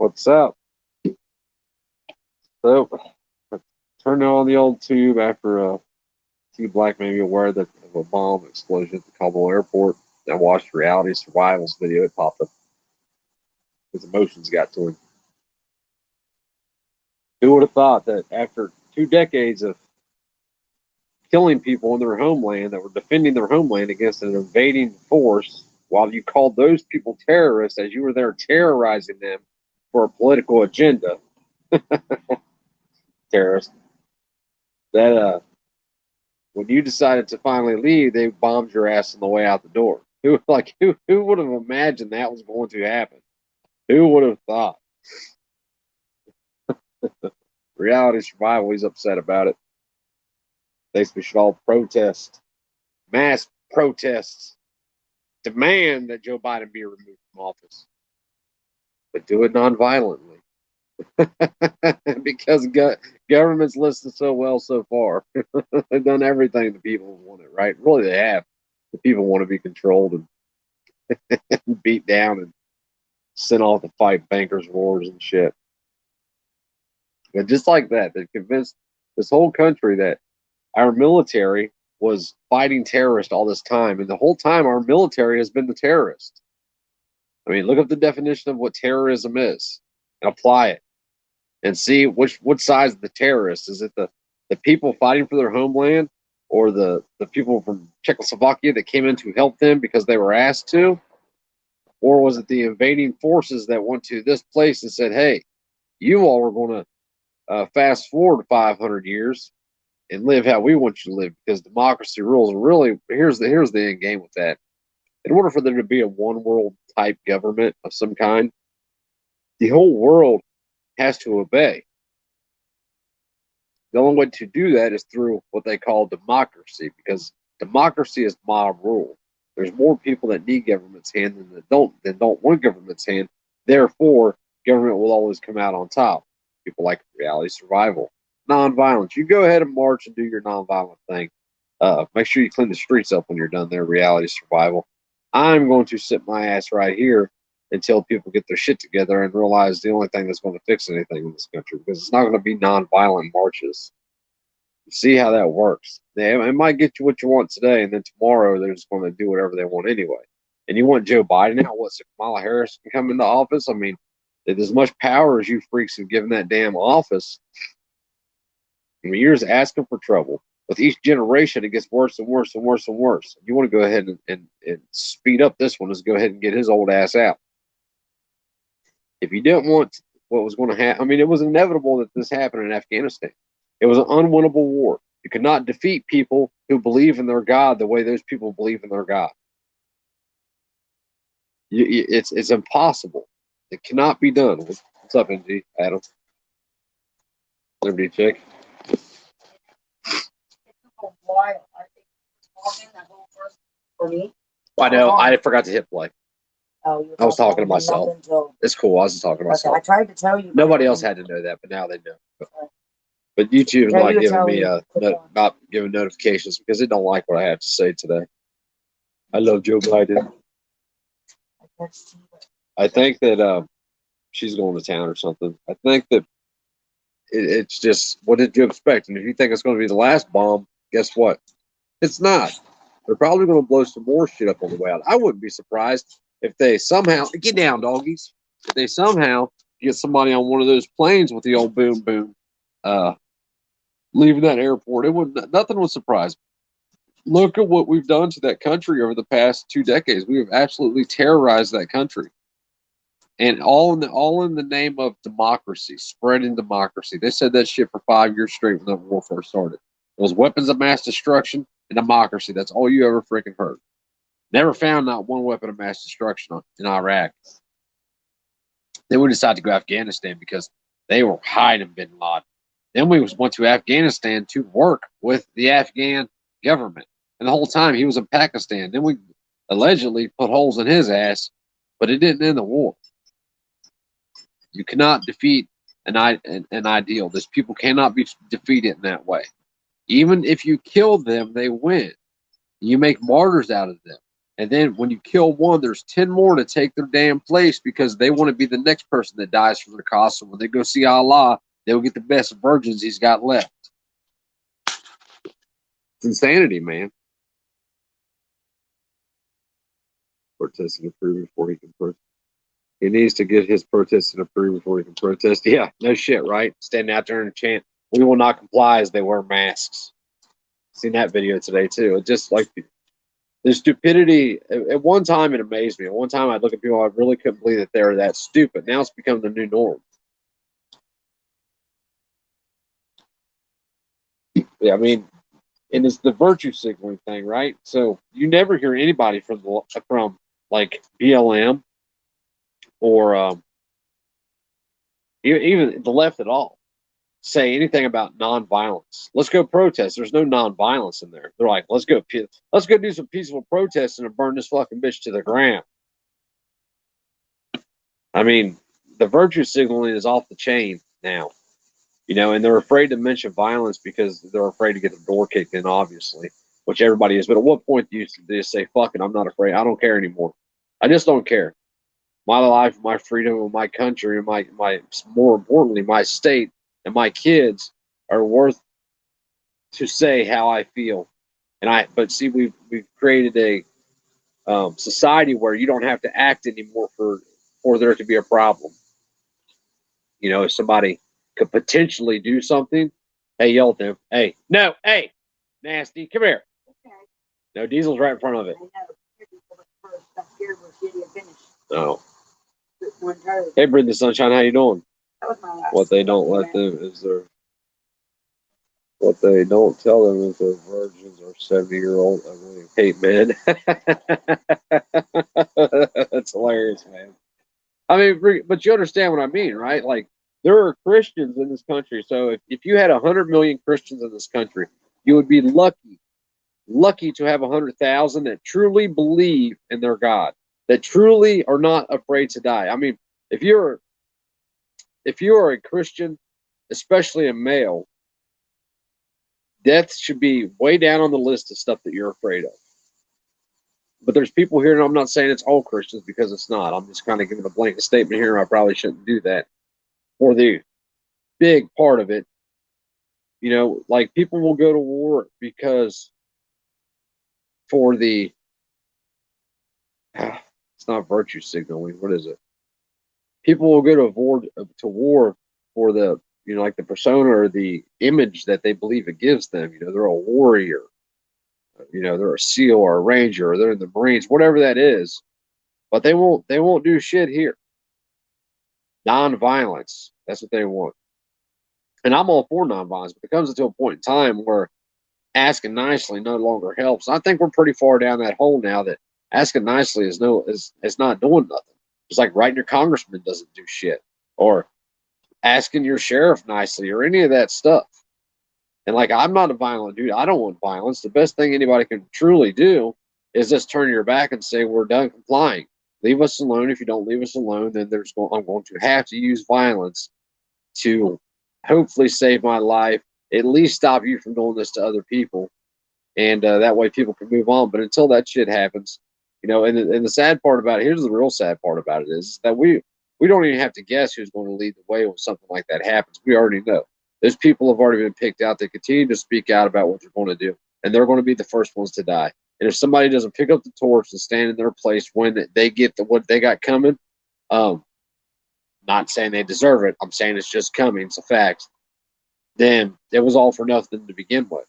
What's up? So, turning on the old tube after T Black made me aware that of a bomb explosion at the Kabul airport. I watched Reality Survival's video. It popped up. His emotions got to him. Who would have thought that after 2 decades of killing people in their homeland that were defending their homeland against an invading force, while you called those people terrorists as you were there terrorizing them for a political agenda, terrorists, that when you decided to finally leave, they bombed your ass on the way out the door. Who would have imagined that was going to happen? Who would have thought? Reality Survival, he's upset about it. Thinks we should all protest, mass protests, demand that Joe Biden be removed from office, but do it nonviolently. Because government's listened so well so far. They've done everything the people wanted, right? Really, they have. The people want to be controlled and beat down and sent off to fight bankers' wars and shit. And just like that, they convinced this whole country that our military was fighting terrorists all this time. And the whole time, our military has been the terrorist. I mean, look up the definition of what terrorism is and apply it and see what side's the terrorist. Is it the people fighting for their homeland, or the people from Czechoslovakia that came in to help them because they were asked to? Or was it the invading forces that went to this place and said, hey, you all are going to fast forward 500 years and live how we want you to live because democracy rules? And really, here's the end game with that. In order for there to be a one world type government of some kind, the whole world has to obey. The only way to do that is through what they call democracy, because democracy is mob rule. There's more people that need government's hand than don't want government's hand. Therefore, government will always come out on top. People like Reality Survival, nonviolence. You go ahead and march and do your nonviolent thing. Make sure you clean the streets up when you're done there. Reality Survival. I'm going to sit my ass right here until people get their shit together and realize the only thing that's going to fix anything in this country, because it's not going to be nonviolent marches. See how that works. It might get you what you want today, and then tomorrow they're just going to do whatever they want anyway. And you want Joe Biden out? What, so Kamala Harris can come into office? I mean, with as much power as you freaks have given that damn office, I mean, you're just asking for trouble. With each generation, it gets worse and worse and worse and worse. You want to go ahead and speed up this one, is go ahead and get his old ass out. If you didn't want what was going to happen, I mean, it was inevitable that this happened in Afghanistan. It was an unwinnable war. You could not defeat people who believe in their God the way those people believe in their God. It's impossible. It cannot be done. What's up, NG? Adam? Liberty check. I know. I forgot to hit play. Oh, I was talking to myself. It's cool. I was just talking to myself. I tried to tell you. Nobody else had to know that, but now they know. But YouTube is not giving me not giving notifications because it don't like what I have to say today. I love Joe Biden. I think that she's going to town or something. I think that it's just, what did you expect? And if you think it's going to be the last bomb, guess what? It's not. They're probably going to blow some more shit up on the way out. I wouldn't be surprised if they somehow, get down, doggies, if they somehow get somebody on one of those planes with the old boom boom, leaving that airport. Nothing would surprise me. Look at what we've done to that country over the past 2 decades. We have absolutely terrorized that country, and all in the name of democracy, spreading democracy. They said that shit for 5 years straight when the war first started. It was weapons of mass destruction and democracy. That's all you ever freaking heard. Never found not one weapon of mass destruction in Iraq. Then we decided to go to Afghanistan because they were hiding bin Laden. Then we went to Afghanistan to work with the Afghan government. And the whole time he was in Pakistan. Then we allegedly put holes in his ass, but it didn't end the war. You cannot defeat an ideal. These people cannot be defeated in that way. Even if you kill them, they win. You make martyrs out of them. And then when you kill one, there's 10 more to take their damn place because they want to be the next person that dies for their cause. So when they go see Allah, they'll get the best virgins he's got left. It's insanity, man. Protesting approved before he can protest. He needs to get his protesting approved before he can protest. Yeah, no shit, right? Standing out there and chant, "We will not comply," as they wear masks. Seen that video today too. It just like the stupidity. At one time, it amazed me. At one time, I'd look at people, I really couldn't believe that they were that stupid. Now it's become the new norm. Yeah, I mean, and it's the virtue signaling thing, right? So you never hear anybody from like BLM or even the left at all say anything about nonviolence. Let's go protest. There's no nonviolence in there. They're like, let's go do some peaceful protesting and burn this fucking bitch to the ground. I mean, the virtue signaling is off the chain now, and they're afraid to mention violence because they're afraid to get the door kicked in, obviously, which everybody is. But at what point do you just say, fuck it, I'm not afraid. I don't care anymore. I just don't care. My life, my freedom, and my country, and my more importantly, my state and my kids are worth to say how I feel. But see, we've created a society where you don't have to act anymore for there to be a problem. If somebody could potentially do something, hey, yell at them. Hey, no, hey, nasty, come here. Okay. No, Diesel's right in front of it. Oh. Hey, Bring the Sunshine, how you doing? What they don't let them is their. What they don't tell them is their virgins are 70-year-old ugly hate men. That's hilarious, man. I mean, but you understand what I mean, right? Like, there are Christians in this country. So if you had 100 million Christians in this country, you would be lucky to have 100,000 that truly believe in their God, that truly are not afraid to die. I mean, if you are a Christian, especially a male, death should be way down on the list of stuff that you're afraid of. But there's people here, and I'm not saying it's all Christians because it's not. I'm just kind of giving a blanket statement here. I probably shouldn't do that. For the big part of it, like people will go to war because for the, it's not virtue signaling. What is it? People will go to war for the, like the persona or the image that they believe it gives them. They're a warrior. They're a SEAL or a Ranger, or they're in the Marines, whatever that is. But they won't do shit here. Non-violence. That's what they want. And I'm all for non-violence, but it comes to a point in time where asking nicely no longer helps. I think we're pretty far down that hole now that asking nicely is not doing nothing. It's like writing your congressman doesn't do shit, or asking your sheriff nicely, or any of that stuff. And like, I'm not a violent dude. I don't want violence. The best thing anybody can truly do is just turn your back and say, we're done complying. Leave us alone. If you don't leave us alone, then I'm going to have to use violence to hopefully save my life, at least stop you from doing this to other people. And that way people can move on. But until that shit happens, and the sad part about it, here's the real sad part about it is that we don't even have to guess who's going to lead the way when something like that happens. We already know. Those people have already been picked out. They continue to speak out about what they're going to do, and they're going to be the first ones to die. And if somebody doesn't pick up the torch and stand in their place when they get what they got coming, not saying they deserve it, I'm saying it's just coming, it's a fact, then it was all for nothing to begin with.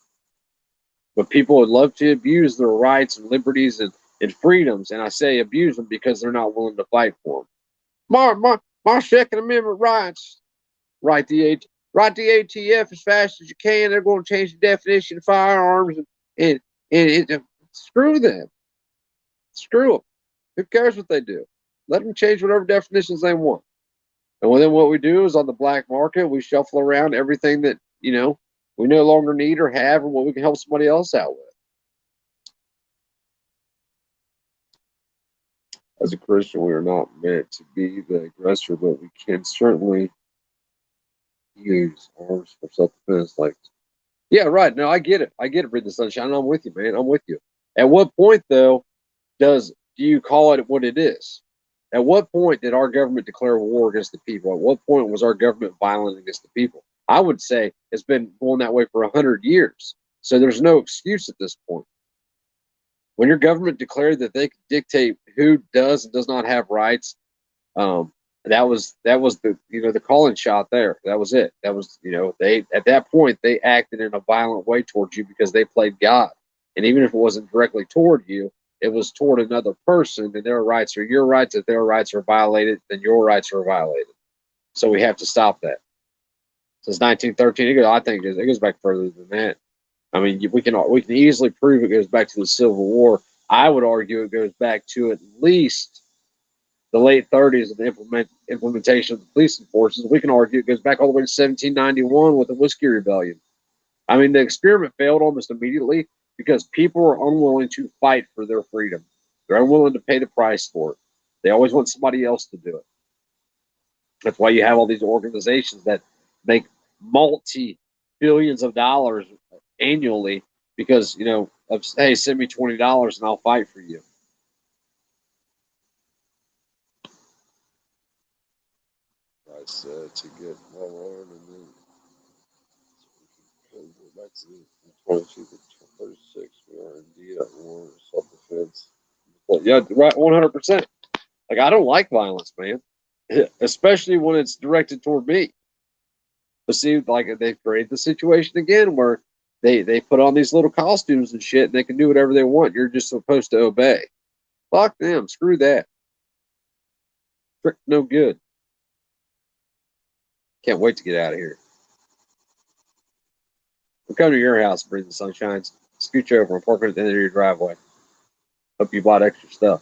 But people would love to abuse their rights and liberties and freedoms, and I say abuse them because they're not willing to fight for them. My Second Amendment rights. Write the ATF as fast as you can. They're going to change the definition of firearms, and screw them. Screw them. Who cares what they do? Let them change whatever definitions they want. And then what we do is on the black market, we shuffle around everything that, we no longer need or have, and what we can help somebody else out with. As a Christian, we are not meant to be the aggressor, but we can certainly use arms for self-defense. Like, yeah, right. No, I get it. Breathe the sunshine. I'm with you, man. I'm with you. At what point, though, do you call it what it is? At what point did our government declare war against the people? At what point was our government violent against the people? I would say it's been going that way for 100 years. So there's no excuse at this point. When your government declared that they could dictate who does and does not have rights, um, that was the the calling shot there. That was it. That was they at that point they acted in a violent way towards you because they played God, and even if it wasn't directly toward you, it was toward another person, and their rights are your rights. If their rights are violated, then your rights are violated. So we have to stop that. Since 1913, I think it goes back further than that. I mean, we can easily prove it goes back to the Civil War. I would argue it goes back to at least the late 30s of the implementation of the policing forces. We can argue it goes back all the way to 1791 with the Whiskey Rebellion. I mean, the experiment failed almost immediately because people were unwilling to fight for their freedom. They're unwilling to pay the price for it. They always want somebody else to do it. That's why you have all these organizations that make multi billions of dollars annually because, hey, send me $20 and I'll fight for you. I said to get well armed and then back to the 22 to 36. We are indeed at war, self defense. Well, yeah, right, 100%. Like, I don't like violence, man, especially when it's directed toward me. But see, like, they've created the situation again where they put on these little costumes and shit, and they can do whatever they want. You're just supposed to obey. Fuck them. Screw that. Trick no good. Can't wait to get out of here. We'll come to your house, breathe the sunshine. Scooch over and park it at the end of your driveway. Hope you bought extra stuff.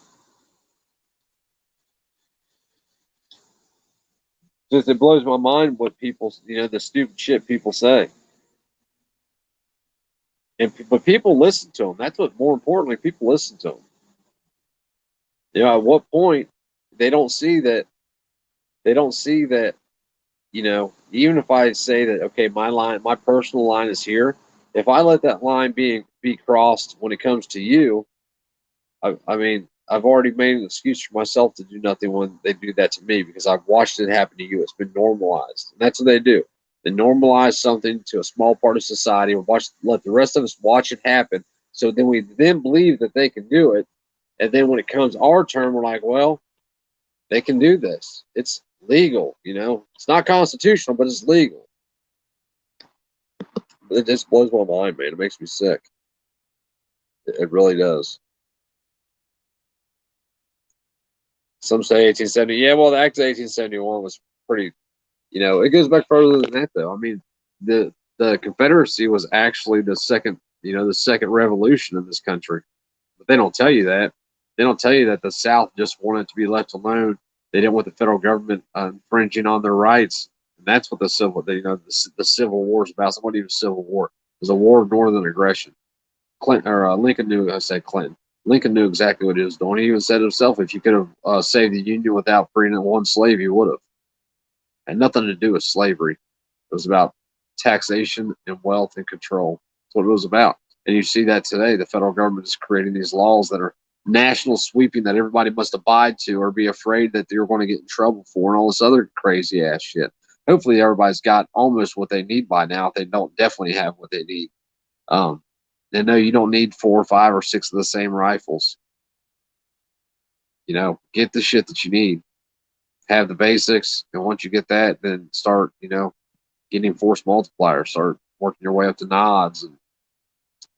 Just it blows my mind what people, the stupid shit people say. But people listen to them. That's what, more importantly, people listen to them. At what point they don't see that, they don't see that, even if I say that, okay, my personal line is here, if I let that line be crossed when it comes to you, I mean, I've already made an excuse for myself to do nothing when they do that to me because I've watched it happen to you. It's been normalized. And that's what they do. They normalize something to a small part of society and let the rest of us watch it happen. So then we believe that they can do it. And then when it comes our turn, we're like, well, they can do this. It's legal, It's not constitutional, but it's legal. It just blows my mind, man. It makes me sick. It really does. Some say 1870. Yeah, well, the Act of 1871 was pretty. It goes back further than that, though. I mean, the Confederacy was actually the second revolution in this country. But they don't tell you that. They don't tell you that the South just wanted to be left alone. They didn't want the federal government infringing on their rights. And that's what the Civil War is about. It's not even a Civil War. It was a war of northern aggression. Lincoln knew. I said Clinton. Lincoln knew exactly what he was doing. He even said himself, if you could have saved the Union without freeing one slave, you would have. Had nothing to do with slavery. It was about taxation and wealth and control. That's what it was about. And you see that today. The federal government is creating these laws that are national sweeping that everybody must abide to or be afraid that they're going to get in trouble for and all this other crazy ass shit. Hopefully everybody's got almost what they need by now. If they don't, definitely have what they need. And no, you don't need 4 or 5 or 6 of the same rifles. Get the shit that you need. Have the basics, and once you get that, then start, getting force multipliers. Start working your way up to nods and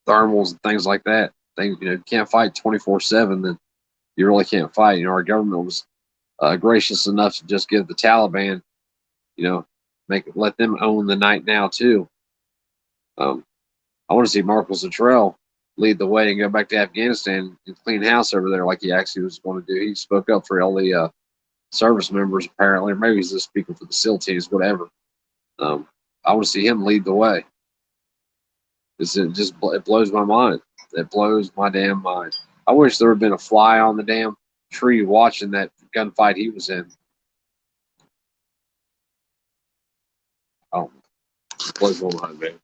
thermals and things like that. Things, you can't fight 24/7, then you really can't fight. Our government was gracious enough to just give the Taliban, let them own the night now too. I want to see Marcos Luttrell lead the way and go back to Afghanistan and clean house over there like he actually was going to do. He spoke up for all the service members, apparently, or maybe he's just speaking for the SEAL teams, whatever. I want to see him lead the way. It blows my mind. It blows my damn mind. I wish there had been a fly on the damn tree watching that gunfight he was in. Oh, it blows my mind, man.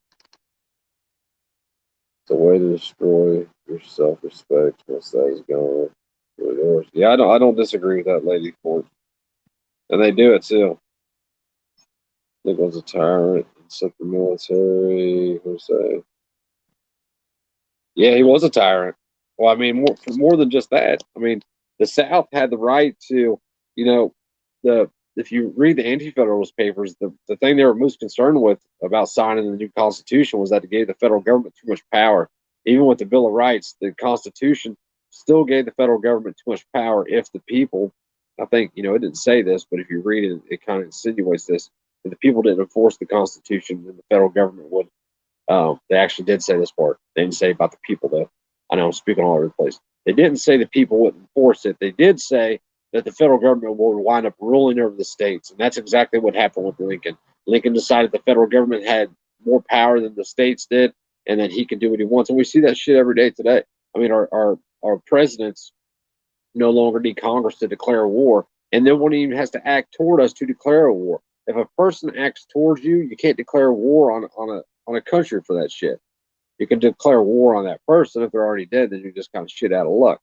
The way to destroy your self-respect once that is gone. Yeah, I don't disagree with that lady for it. And they do it too. Nick was a tyrant, except the military. Who's that? Yeah, he was a tyrant. Well, I mean, more than just that. I mean, the South had the right to, you know, the if you read the Anti-Federalist Papers, the thing they were most concerned with about signing the new Constitution was that it gave the federal government too much power. Even with the Bill of Rights, the Constitution still gave the federal government too much power if the people, I think, it didn't say this, but if you read it, it kind of insinuates this. If the people didn't enforce the Constitution, then the federal government would. They actually did say this part. They didn't say about the people, though. I know I'm speaking all over the place. They didn't say the people wouldn't enforce it. They did say that the federal government would wind up ruling over the states. And that's exactly what happened with Lincoln. Lincoln decided the federal government had more power than the states did, and that he could do what he wants. And we see that shit every day today. I mean, our presidents no longer need Congress to declare war, and no one even has to act toward us to declare a war. If a person acts towards you, you can't declare war on a country for that shit. You can declare war on that person. If they're already dead, then you're just kind of shit out of luck.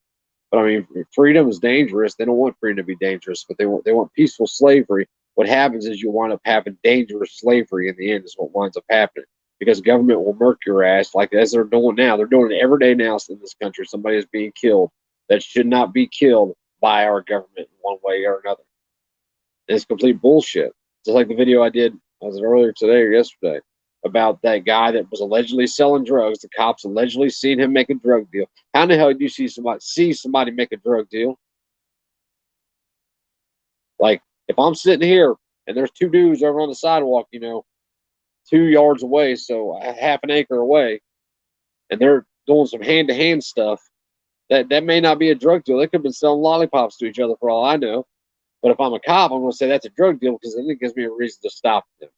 But I mean, freedom is dangerous. They don't want freedom to be dangerous, but they want peaceful slavery. What happens is you wind up having dangerous slavery in the end. Is what winds up happening because government will murk your ass like as they're doing now. They're doing it every day now in this country. Somebody is being killed that should not be killed by our government in one way or another. It's complete bullshit. Just like the video I did, was it earlier today or yesterday, about that guy that was allegedly selling drugs. The cops allegedly seen him make a drug deal. How in the hell do you see somebody make a drug deal? Like if I'm sitting here and there's two dudes over on the sidewalk, 2 yards away, so a half an acre away, and they're doing some hand to hand stuff, that may not be a drug deal. They could have been selling lollipops to each other for all I know. But if I'm a cop, I'm going to say that's a drug deal because then it gives me a reason to stop them.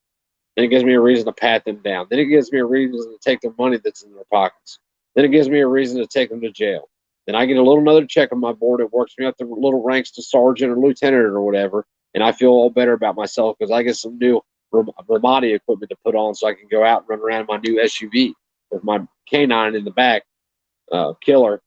Then it gives me a reason to pat them down. Then it gives me a reason to take their money that's in their pockets. Then it gives me a reason to take them to jail. Then I get a little another check on my board. It works me up the little ranks to sergeant or lieutenant or whatever. And I feel all better about myself because I get some new Ramadi equipment to put on so I can go out and run around in my new SUV with my canine in the back, killer,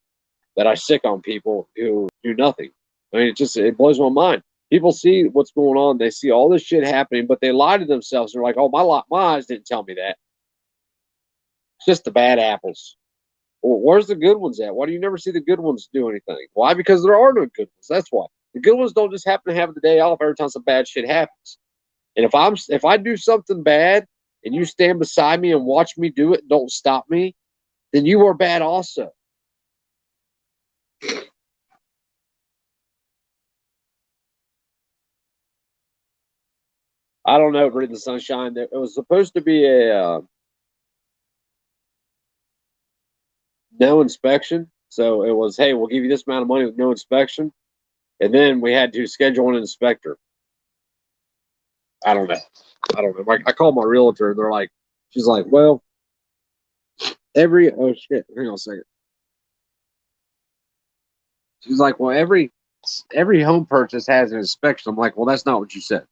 that I sick on people who do nothing. I mean, it blows my mind. People see what's going on. They see all this shit happening, but they lie to themselves. They're like, "Oh, my eyes didn't tell me that." It's just the bad apples. Well, where's the good ones at? Why do you never see the good ones do anything? Why? Because there are no good ones. That's why. The good ones don't just happen to have the day off every time some bad shit happens. And if I do something bad and you stand beside me and watch me do it, don't stop me, then you are bad also. I don't know, Breathe the Sunshine. It was supposed to be a no inspection. So it was, hey, we'll give you this amount of money with no inspection. And then we had to schedule an inspector. I don't know. I called my realtor and they're like, she's like, well, oh shit, hang on a second. She's like, well, every home purchase has an inspection. I'm like, well, that's not what you said.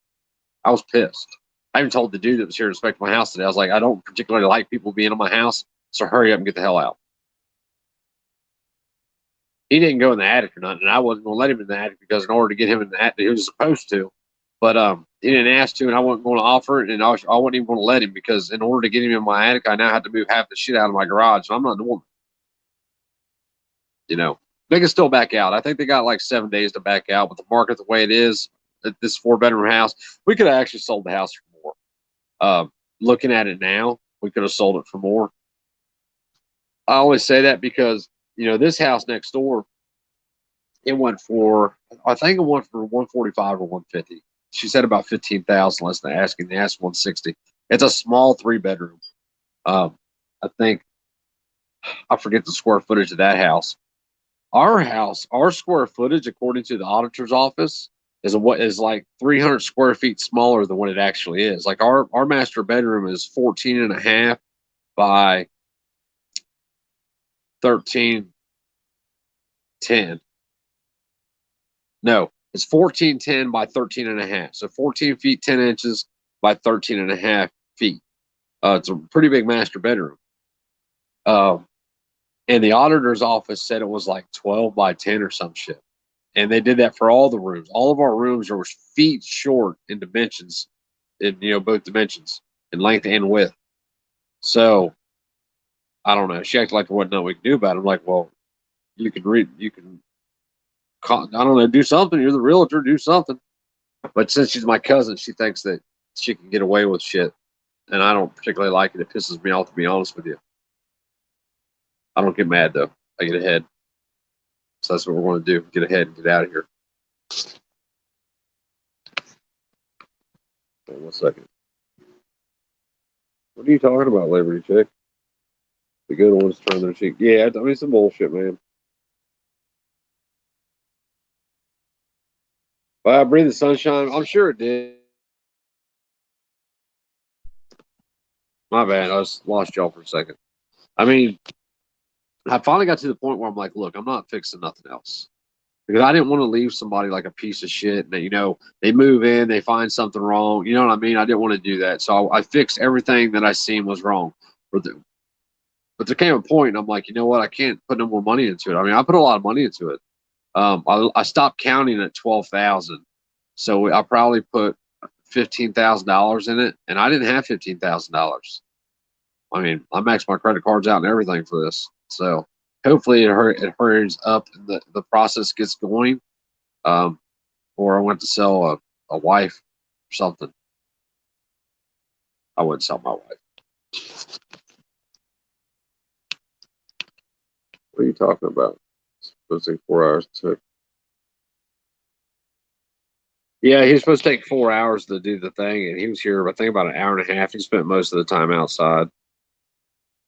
I was pissed. I even told the dude that was here to inspect my house today, I was like, I don't particularly like people being in my house, so hurry up and get the hell out. He didn't go in the attic or nothing, and I wasn't going to let him in the attic because in order to get him in the attic, he was supposed to. But he didn't ask to, and I wasn't going to offer it, and I wasn't even going to let him because in order to get him in my attic, I now have to move half the shit out of my garage, and I'm not doing it. They can still back out. I think they got like 7 days to back out, but the market the way it is, at this 4-bedroom house, we could have actually sold the house for more. Looking at it now, we could have sold it for more. I always say that because this house next door, I think it went for 145 or 150. She said about 15,000 less than asking. They asked 160. It's a small 3-bedroom. I think I forget the square footage of that house. Our square footage, according to the auditor's office, is like 300 square feet smaller than what it actually is. Like our master bedroom is 14 and a half by 1310. No, it's 1410 by 13 and a half. So 14 feet 10 inches by 13 and a half feet. It's a pretty big master bedroom. And the auditor's office said it was like 12 by 10 or some shit. And they did that for all the rooms. All of our rooms are feet short in dimensions, in both dimensions, in length and width. So I don't know. She acted like there wasn't nothing we could do about it. I'm like, well, you can read, you can, I don't know, do something. You're the realtor, do something. But since she's my cousin, she thinks that she can get away with shit, and I don't particularly like it. It pisses me off, to be honest with you. I don't get mad though. I get ahead. So that's what we're going to do. Get ahead and get out of here. Wait 1 second. What are you talking about, Liberty Chick? The good ones turn their cheek. Yeah, I mean, some bullshit, man. Well, I breathe the sunshine. I'm sure it did. My bad. I just lost y'all for a second. I mean, I finally got to the point where I'm like, look, I'm not fixing nothing else. Because I didn't want to leave somebody like a piece of shit. And, they move in, they find something wrong. You know what I mean? I didn't want to do that. So I fixed everything that I seen was wrong. But there came a point, and I'm like, you know what? I can't put no more money into it. I mean, I put a lot of money into it. I stopped counting at 12,000. So I probably put $15,000 in it, and I didn't have $15,000. I mean, I maxed my credit cards out and everything for this. So hopefully it hurries up and the process gets going. Or I went to sell a wife or something. I wouldn't sell my wife. What are you talking about? It's supposed to take 4 hours to. Yeah, he was supposed to take 4 hours to do the thing, and he was here, I think, about an hour and a half. He spent most of the time outside.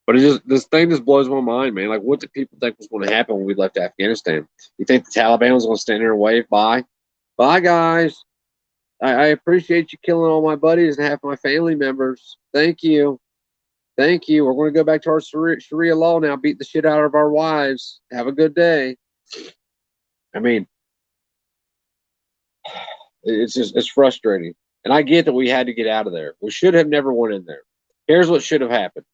But this thing just blows my mind, man. Like, what did people think was going to happen when we left Afghanistan? You think the Taliban was going to stand there and wave bye? Bye, guys. I appreciate you killing all my buddies and half my family members. Thank you. Thank you. We're going to go back to our Sharia law now, beat the shit out of our wives. Have a good day. I mean, it's frustrating. And I get that we had to get out of there. We should have never went in there. Here's what should have happened.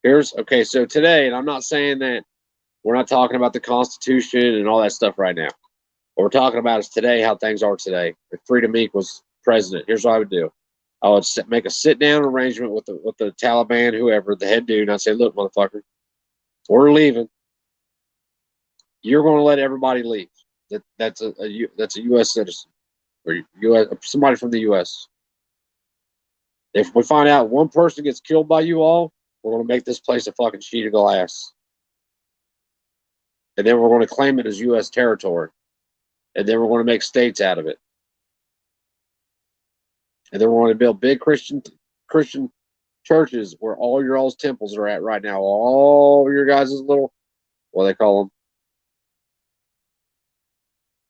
Okay, so today, and I'm not saying that we're not talking about the Constitution and all that stuff right now. What we're talking about is today, how things are today. If Freedom Inc. was president, here's what I would do. I would make a sit-down arrangement with the Taliban, whoever, the head dude, and I'd say, look, motherfucker, we're leaving. You're going to let everybody leave. That's a U.S. citizen or somebody from the U.S. If we find out one person gets killed by you all, we're going to make this place a fucking sheet of glass. And then we're going to claim it as U.S. territory. And then we're going to make states out of it. And then we're going to build big Christian churches where all your all's temples are at right now. All your guys' little, what do they call them?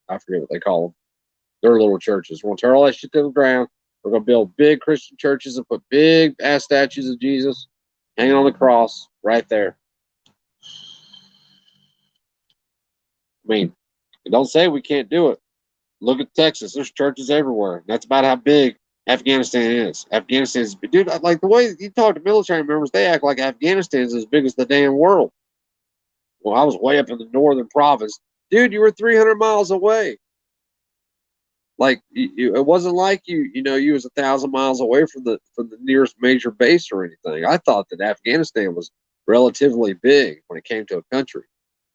I forget what they call them. They're little churches. We're going to tear all that shit to the ground. We're going to build big Christian churches and put big ass statues of Jesus hanging on the cross right there. I mean, don't say we can't do it. Look at Texas. There's churches everywhere. That's about how big Afghanistan is. Afghanistan is, dude, like the way you talk to military members, they act like Afghanistan is as big as the damn world. Well, I was way up in the northern province. Dude, you were 300 miles away. Like, it wasn't like you was 1,000 miles away from the nearest major base or anything. I thought that Afghanistan was relatively big when it came to a country.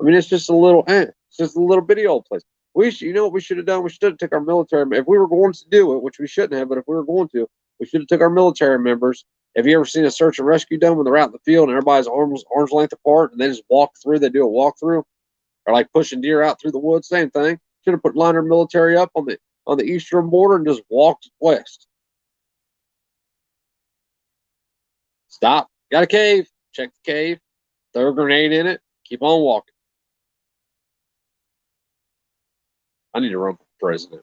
I mean, it's just it's just a little bitty old place. You know what we should have done? We should have took our military. If we were going to do it, which we shouldn't have, but if we were going to, we should have took our military members. Have you ever seen a search and rescue done when they're out in the field and everybody's arms length apart and they just walk through? They do a walkthrough, or like pushing deer out through the woods. Same thing. Should have lined our military up on the eastern border and just walked west. Stop. Got a cave. Check the cave. Throw a grenade in it. Keep on walking. I need to run for president.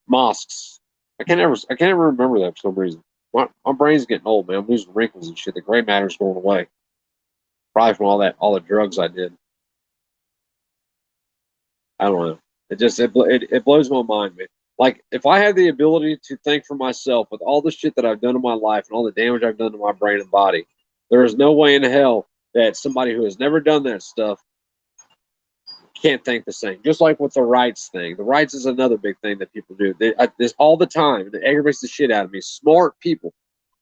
Mosques. I can't ever remember that for some reason. My brain's getting old, man. I'm losing wrinkles and shit. The gray matter's going away. Probably from all the drugs I did. I don't know. It blows my mind, man. Like, if I had the ability to think for myself with all the shit that I've done in my life and all the damage I've done to my brain and body, there is no way in hell that somebody who has never done that stuff can't think the same. Just like with the rights thing. The rights is another big thing that people do. This all the time. It aggravates the shit out of me. Smart people.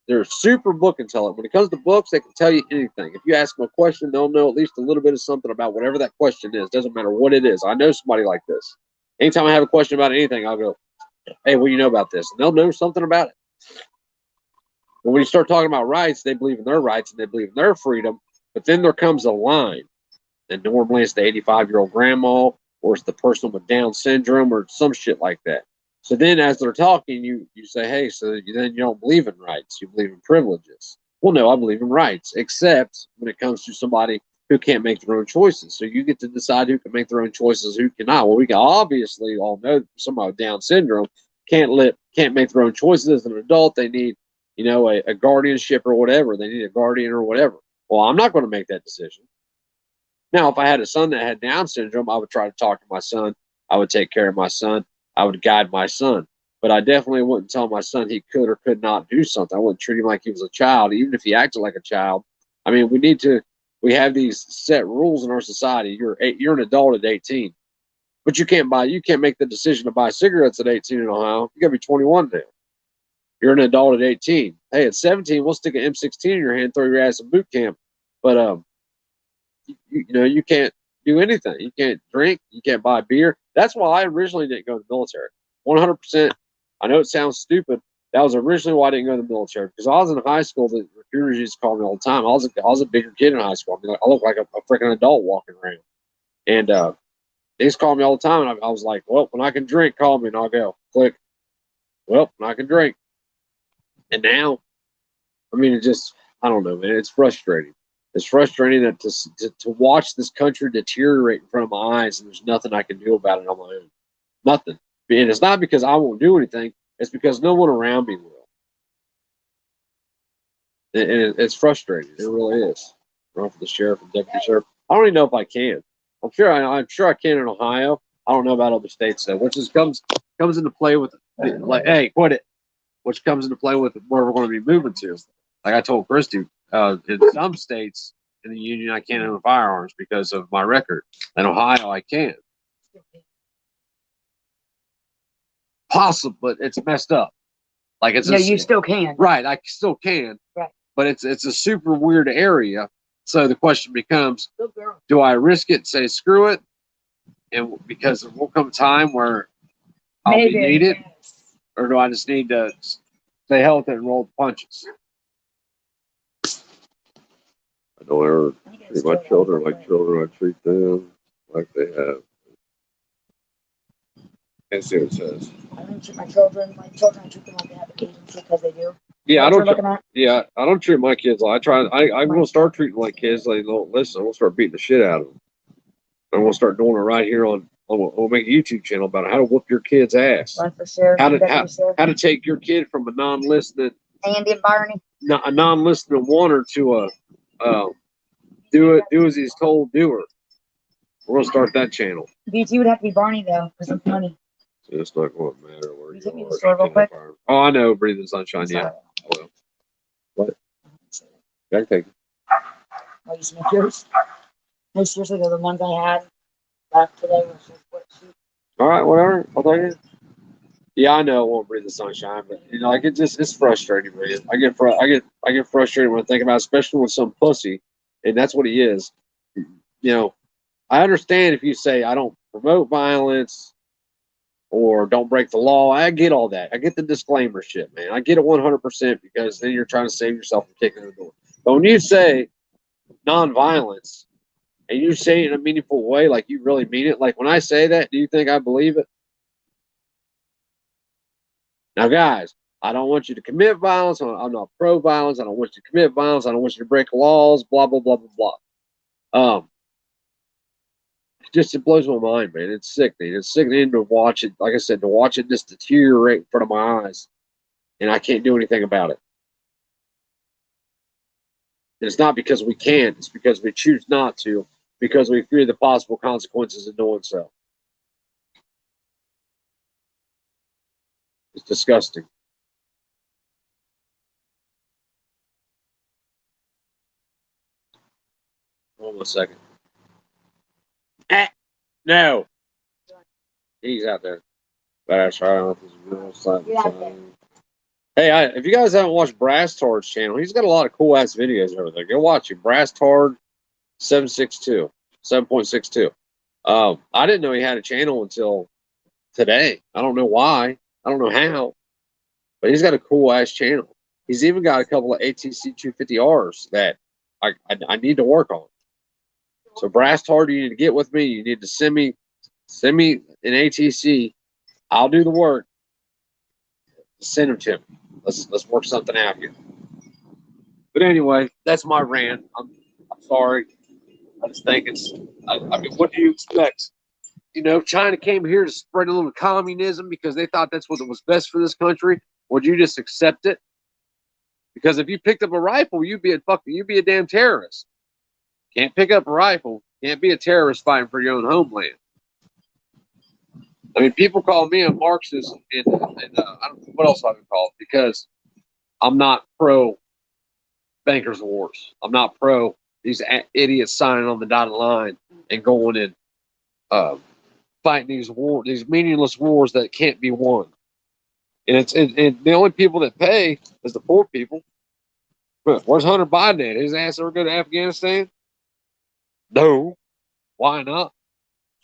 They're super book intelligent. When it comes to books, they can tell you anything. If you ask them a question, they'll know at least a little bit of something about whatever that question is. Doesn't matter what it is. I know somebody like this. Anytime I have a question about anything, I'll go, hey, what do you know about this? And they'll know something about it. But when you start talking about rights, they believe in their rights and they believe in their freedom. But then there comes a line. And normally it's the 85-year-old grandma, or it's the person with Down syndrome, or some shit like that. So then as they're talking, you say, hey, so then you don't believe in rights. You believe in privileges. Well, no, I believe in rights, except when it comes to somebody who can't make their own choices. So you get to decide who can make their own choices, who cannot. Well, we can obviously all know somebody with Down syndrome can't make their own choices as an adult. They need, a guardianship or whatever. They need a guardian or whatever. Well, I'm not going to make that decision. Now, if I had a son that had Down syndrome, I would try to talk to my son. I would take care of my son. I would guide my son. But I definitely wouldn't tell my son he could or could not do something. I wouldn't treat him like he was a child, even if he acted like a child. I mean, we have these set rules in our society. You're an adult at 18, but you can't make the decision to buy cigarettes at 18 in Ohio. You got to be 21 now. You're an adult at 18. Hey, at 17, we'll stick an M16 in your hand, throw your ass in boot camp. But you can't do anything. You can't drink. You can't buy beer. That's why I originally didn't go to the military. 100%. I know it sounds stupid. That was originally why I didn't go to the military, because I was in high school. The recruiters used to call me all the time. I was a bigger kid in high school. I mean, I looked like a freaking adult walking around. And they used to call me all the time. And I was like, well, when I can drink, call me and I'll go. Click. Well, when I can drink. And now, I mean, I don't know, man. It's frustrating. It's frustrating that to watch this country deteriorate in front of my eyes, and there's nothing I can do about it on my own. Nothing. And it's not because I won't do anything. It's because no one around me will. And it's frustrating. It really is. Run for the sheriff and deputy sheriff. I don't even know if I can. I'm sure I can in Ohio. I don't know about other states though, which comes into play with hey, quit it. Which comes into play with where we're going to be moving to. Like I told Christy, in some states in the union, I can't own firearms because of my record. In Ohio, I can. Possible, but it's messed up. Like you still can. Right, I still can. Right. But it's a super weird area. So the question becomes, do I risk it and say screw it? And because there will come a time where I'll be needed, or do I just need to stay healthy and roll the punches? I don't ever treat my children like children. I treat them like they have. And see what it says. I don't treat my children like children. I treat them like they have agency because they do. Yeah, I don't treat my kids like I'm gonna start treating my kids like they don't listen. I'm gonna start beating the shit out of them. I'm gonna start doing it right here on. I'll make a YouTube channel about how to whoop your kid's ass. How to take your kid from a non-listening Andy and Barney. A non-listening oneer to a do as he's told doer. We're gonna start that channel. BT would have to be Barney though, for some money. It's not going to matter where you take me to the store real quick. Oh, I know. Breathe in sunshine. Yeah. I will. What? I can take it. Oh, you sniff yours? No, seriously, they're the ones I had left today. All right, whatever. I'll take it. Yeah, I know it won't breathe the sunshine, but like it's frustrating, man. I get frustrated when I think about it, especially with some pussy, and that's what he is. I understand if you say I don't promote violence or don't break the law. I get all that. I get the disclaimer shit, man. I get it 100% because then you're trying to save yourself from kicking the door. But when you say nonviolence and you say it in a meaningful way, like you really mean it, like when I say that, do you think I believe it? Now, guys, I don't want you to commit violence. I'm not pro-violence. I don't want you to commit violence. I don't want you to break laws, blah, blah, blah, blah, blah. It blows my mind, man. It's sickening. It's sickening to watch it, like I said, to watch it just deteriorate in front of my eyes, and I can't do anything about it. And it's not because we can't. It's because we choose not to, because we fear the possible consequences of doing so. It's disgusting. Hold on a second. No, he's out there. That's right. Hey, if you guys haven't watched Brass Tard's channel, he's got a lot of cool ass videos over there. Go watch it. Brass Tard 7.62. I didn't know he had a channel until today. I don't know why. I don't know how. But he's got a cool ass channel. He's even got a couple of ATC 250Rs that I need to work on. So Brass Tard, you need to get with me. You need to send me an ATC. I'll do the work. Send them to me. Let's work something out here. But anyway, that's my rant. I'm sorry. I just think I mean, what do you expect? You know, China came here to spread a little communism because they thought that's what was best for this country. Would you just accept it? Because if you picked up a rifle, you'd be a damn terrorist. Can't pick up a rifle. Can't be a terrorist fighting for your own homeland. I mean, people call me a Marxist, and I don't know what else I can call it, because I'm not pro bankers' wars. I'm not pro these idiots signing on the dotted line and going and fighting these meaningless wars that can't be won. And and the only people that pay is the poor people. Where's Hunter Biden at? His ass ever go to Afghanistan? No. Why not?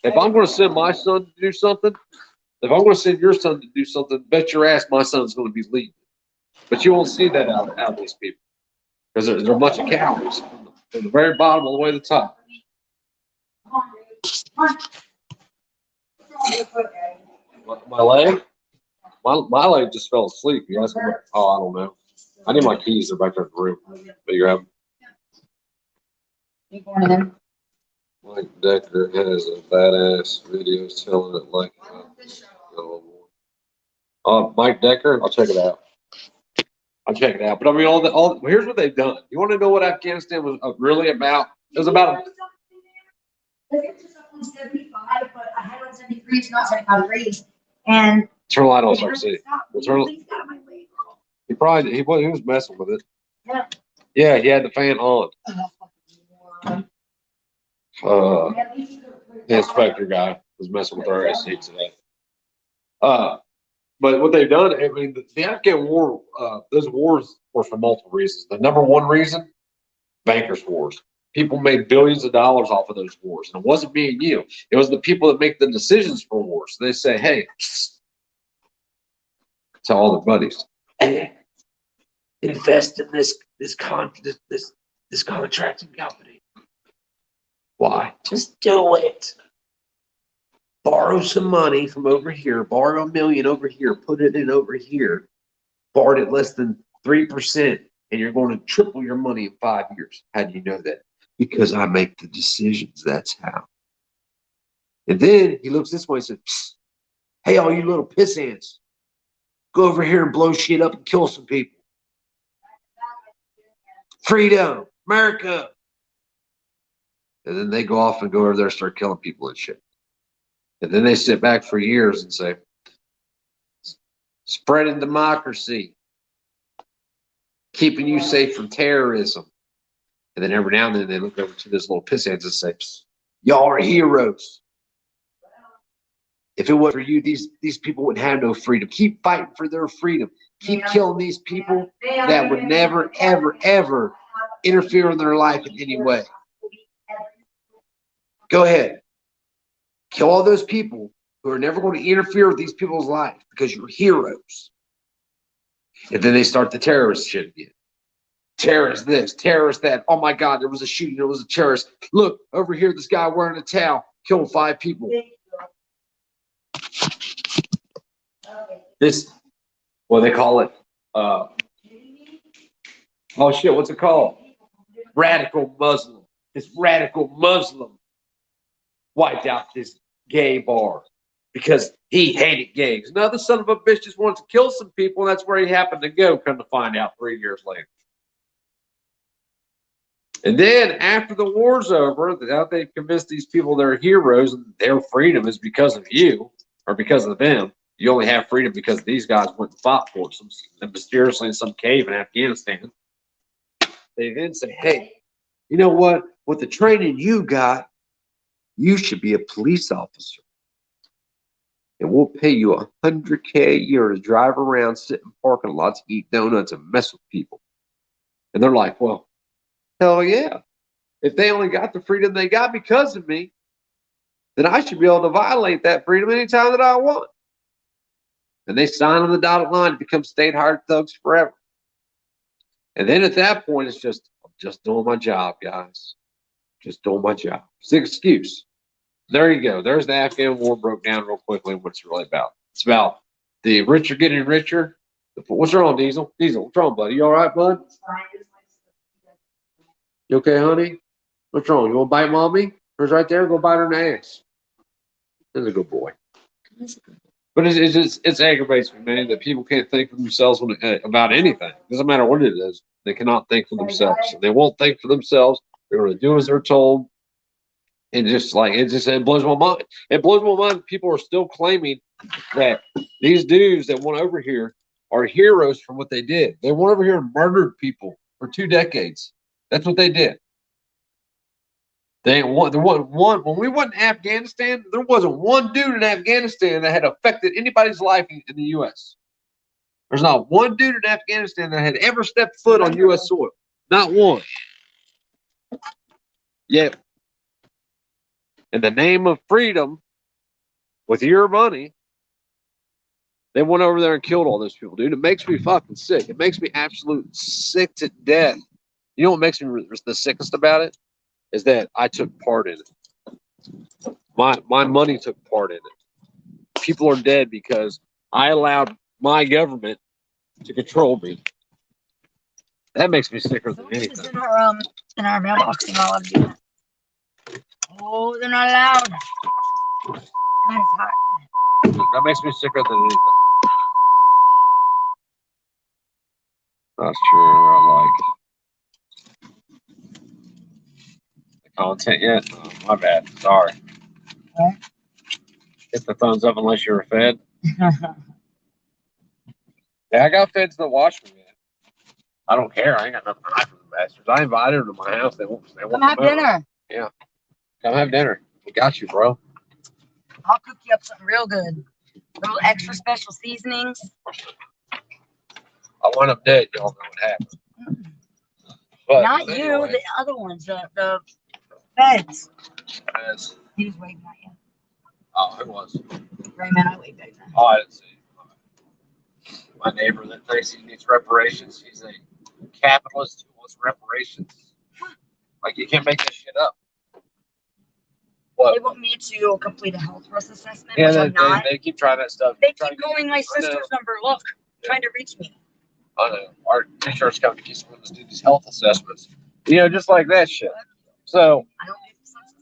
If I'm going to send my son to do something, if I'm going to send your son to do something, bet your ass my son's going to be leading. But you won't see that out of these people, because they're a bunch of cowards from the very bottom all the way to the top. My leg? My leg just fell asleep. You ask me, oh, I don't know. I need my keys. They're back there in the room. But you grab them. You going in? Mike Decker has a badass video telling it like Mike Decker, I'll check it out. But I mean, here's what they've done. You want to know what Afghanistan was really about? It was about. It's up on 75, but I had on 73. It's not 75 degrees. And turn the light on so I can see. He was messing with it. Yeah. Yeah, he had the fan on. The inspector guy was messing with our AC today. But what they've done, I mean, the Afghan war, those wars were for multiple reasons. The number one reason, bankers' wars. People made billions of dollars off of those wars. And it wasn't me and you. It was the people that make the decisions for wars. They say, hey, tell all their buddies, hey, invest in this contracting company. Why? Just do it. Borrow some money from over here. Borrow $1 million over here. Put it in over here. Borrow it less than 3%, and you're going to triple your money in 5 years. How do you know that? Because I make the decisions. That's how. And then he looks this way and says, hey, all you little piss ants, go over here and blow shit up and kill some people. Freedom, America. And then they go off and go over there and start killing people and shit. And then they sit back for years and say, spreading democracy, keeping you safe from terrorism. And then every now and then they look over to this little piss ants and say, y'all are heroes. If it wasn't for you, these people would have no freedom. Keep fighting for their freedom. Keep killing these people that would never, ever, ever interfere in their life in any way. Go ahead. Kill all those people who are never going to interfere with these people's life because you're heroes. And then they start the terrorist shit again. Terrorist this, terrorist that. Oh my God, there was a shooting. There was a terrorist. Look, over here, this guy wearing a towel killed 5 people. This, what they call it? Oh shit, what's it called? Radical Muslim. This radical Muslim wiped out this gay bar because he hated gays. Now the son of a bitch just wanted to kill some people, and that's where he happened to go, come to find out 3 years later. And then after the war's over, now they've convinced these people they're heroes and their freedom is because of you or because of them. You only have freedom because these guys went and fought for some mysteriously in some cave in Afghanistan. They then say, hey, you know what? With the training you got, You should be a police officer. And we'll pay you $100K a year to drive around, sit in parking lots, eat donuts, and mess with people. And they're like, well, hell yeah. If they only got the freedom they got because of me, then I should be able to violate that freedom anytime that I want. And they sign on the dotted line to become state hired thugs forever. And then at that point, it's just, I'm just doing my job, guys. Just doing my job. It's an excuse. There you go. There's the Afghan war broke down real quickly what it's really about. It's about the rich are getting richer. What's wrong, Diesel? Diesel, what's wrong, buddy? You all right, bud? You okay, honey? What's wrong? You want to bite mommy? Her's right there. Go bite her in the ass. That's a good boy. But it's aggravates me, man, that people can't think for themselves about anything. It doesn't matter what it is. They cannot think for themselves. They won't think for themselves. They're going to do as they're told. And it blows my mind. It blows my mind. People are still claiming that these dudes that went over here are heroes from what they did. They went over here and murdered people for 2 decades. That's what they did. There wasn't one when we went in Afghanistan. There wasn't one dude in Afghanistan that had affected anybody's life in the U.S. There's not one dude in Afghanistan that had ever stepped foot on U.S. soil. Not one. Yet, in the name of freedom, with your money, they went over there and killed all those people, dude. It makes me fucking sick. It makes me absolute sick to death. You know what makes me the sickest about it? Is that I took part in it. My money took part in it. People are dead because I allowed my government to control me. That makes me sicker than anything. In our mailbox, they're not allowed to do that. Oh, they're not allowed. That is hot. That makes me sicker than anything. That's true. I like the content yet. Oh, my bad. Sorry. What? Hit the thumbs up unless you're a fed. Yeah, I got feds that watch me, man. I don't care. I ain't got nothing to hide from the bastards. I invited them to my house. They won't Come have dinner. Yeah. Come have dinner. We got you, bro. I'll cook you up something real good. Little extra special seasonings. I want them dead. Y'all know what happened. But not anyway, you, the other ones, the feds. Yes. He was waving at you. Oh, who was? Raymond, I waved at him. Oh, I didn't see. My neighbor that thinks he needs reparations. He's a capitalist who wants reparations. Like, you can't make this shit up. What? They want me to complete a health risk assessment. Yeah, they keep trying that stuff. They keep calling my sister's number. Look, trying to reach me. I know. Our insurance company keeps wanting us to do these health assessments. You know, just like that shit. So, I don't do the census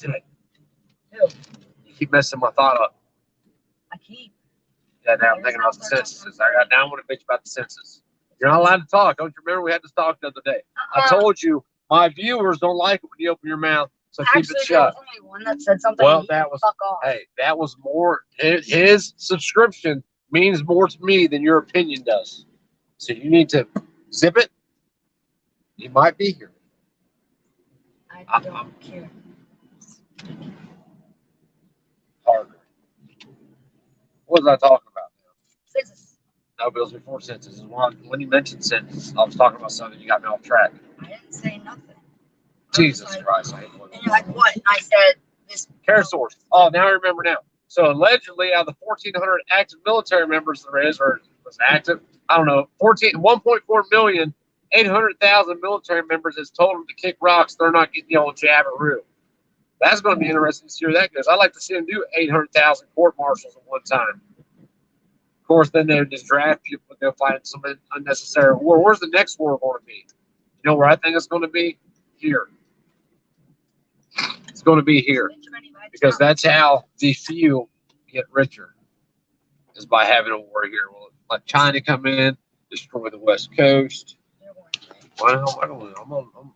either. You keep messing my thought up. I keep. Yeah, now I'm thinking about the census. Now I want to bitch about the census. You're not allowed to talk. Don't you remember we had this talk the other day? I told you my viewers don't like it when you open your mouth, so keep it shut. There was only one that said something. Well, that was, hey, that was more. His subscription means more to me than your opinion does. So you need to zip it. You might be here. I don't care. Harder. What was I talking about now? Census. No, bills before census. When you mentioned census, I was talking about something. You got me off track. I didn't say nothing. Jesus Christ. And you're like, what? I said this. Care source. Oh, now I remember now. So allegedly, out of the 1,400 active military members there is, or was active, I don't know, 1.4 million, 800,000 military members has told them to kick rocks. They're not getting the old jabberoo. That's going to be interesting to see where that goes. I'd like to see them do 800,000 court martials at one time. Of course, then they would just draft people and go find some unnecessary war. Where's the next war going to be? You know where I think it's going to be? Here. It's going to be here. Because that's how the few get richer, is by having a war here. We'll let China come in, destroy the West Coast. Well, I don't know.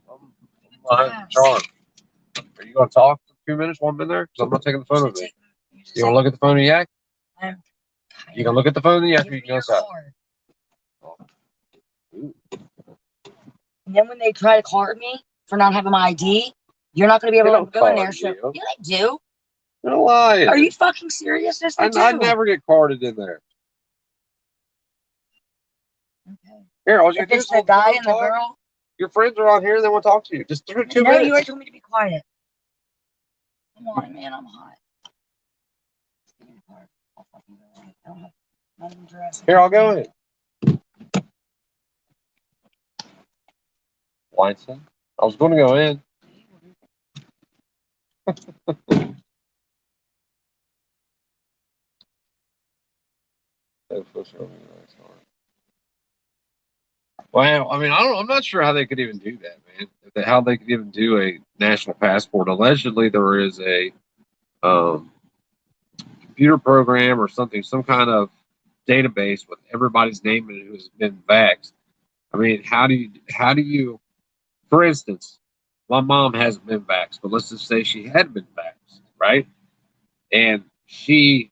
I'm charmed. Are you going to talk for 2 minutes while I'm in there? Because I'm not taking the phone with me. You going to look at the phone and yak? You going to look at the phone and yak, or you going to go outside? And then when they try to card me for not having my ID, You're not going to be They able to don't go in there. card So, you. yeah, they do. They're lying. Are you fucking serious? Yes, they do. I never get carded in there. Okay. Here, all you If do it's is the guy and the girl. your friends are on here, they want to talk to you. Just 2 minutes. No, you already told me to be quiet. Come on, man, I'm hot. Give me the card. I'll fucking go in. I don't have not even dressed. Here, I'll go in. Weinstein. I was going to go in. Well, I mean, I'm not sure how they could even do that, man. How they could even do a national passport. Allegedly, there is a computer program or something, some kind of database with everybody's name in it who's been vaxxed. I mean, how do you, for instance, my mom hasn't been vaxxed, but let's just say she had been vaxxed, right? And she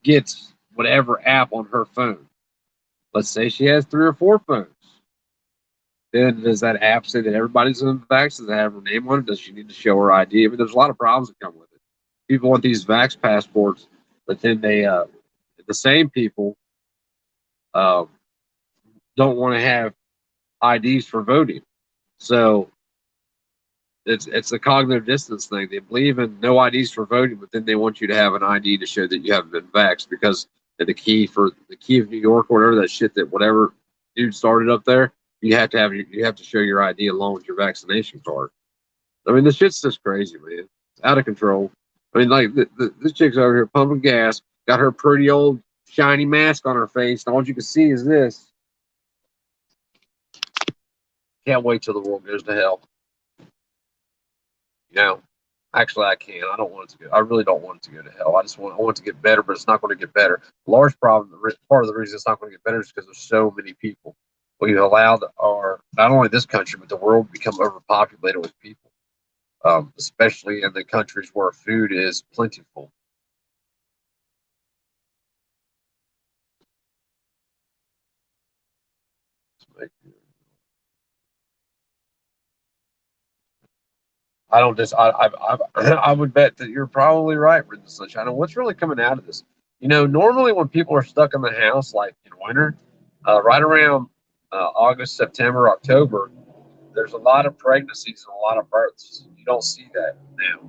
gets whatever app on her phone. Let's say she has 3 or 4 phones. Then does that app say that everybody's been vaxxed? Does it have her name on it? Does she need to show her ID? I mean, there's a lot of problems that come with it. People want these vax passports, but then the same people, uh, don't want to have IDs for voting. So it's a cognitive dissonance thing. They believe in no IDs for voting, but then they want you to have an ID to show that you haven't been vaxxed because the key of New York or whatever that shit that whatever dude started up there, you have to show your ID along with your vaccination card. I mean, this shit's just crazy, man. It's out of control. I mean, like this chick's over here pumping gas, got her pretty old shiny mask on her face, and all you can see is this. Can't wait till the world goes to hell. You know, actually, I can't. I don't want it to go. I really don't want it to go to hell. I want it to get better, but it's not going to get better. The large problem, part of the reason it's not going to get better is because there's so many people. We've allowed not only this country, but the world to become overpopulated with people, especially in the countries where food is plentiful. I don't just I would bet that you're probably right, Brendan Sunshine. And what's really coming out of this? You know, normally when people are stuck in the house, like in winter, right around August, September, October, there's a lot of pregnancies and a lot of births. You don't see that now.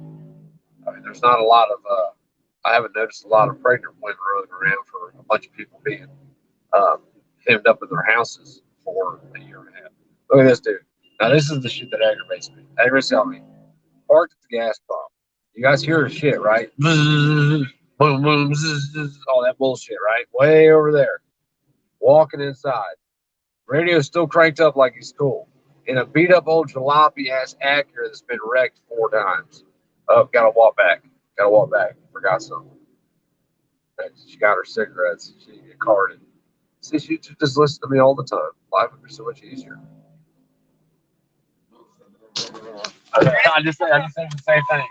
I mean, there's not a lot of. I haven't noticed a lot of pregnant women running around for a bunch of people being hemmed up in their houses for a year and a half. Look at this dude. Now this is the shit that aggravates me. Aggravates me. Parked at the gas pump. You guys hear the shit, right? Boom, boom, all that bullshit, right? Way over there. Walking inside. Radio's still cranked up like he's cool. In a beat up old jalopy ass Acura that's been wrecked 4 times. Oh, gotta walk back. Gotta walk back. Forgot something. She got her cigarettes. She didn't get carded. See, she just listens to me all the time. Life would be so much easier. I just said the same thing.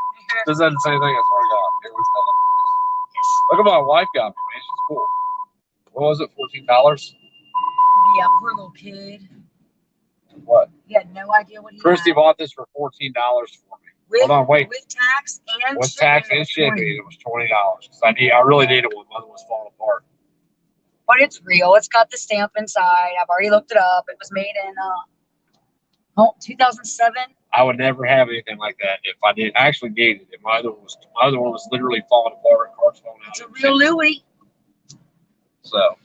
Just said the same thing. I swear to God. Look at my wife got me, man. She's cool. What was it? $14? Yeah, poor little kid. What? He had no idea what he Christy had. bought this for $14 for me. Hold on, wait. With tax and with shipping. Tax and shipping, it was $20 because I really needed one. Mine was falling apart. But it's real. It's got the stamp inside. I've already looked it up. It was made in 2007. I would never have anything like that if I did actually needed it. My other one was literally falling apart. Cards falling out. It's a real Louis. So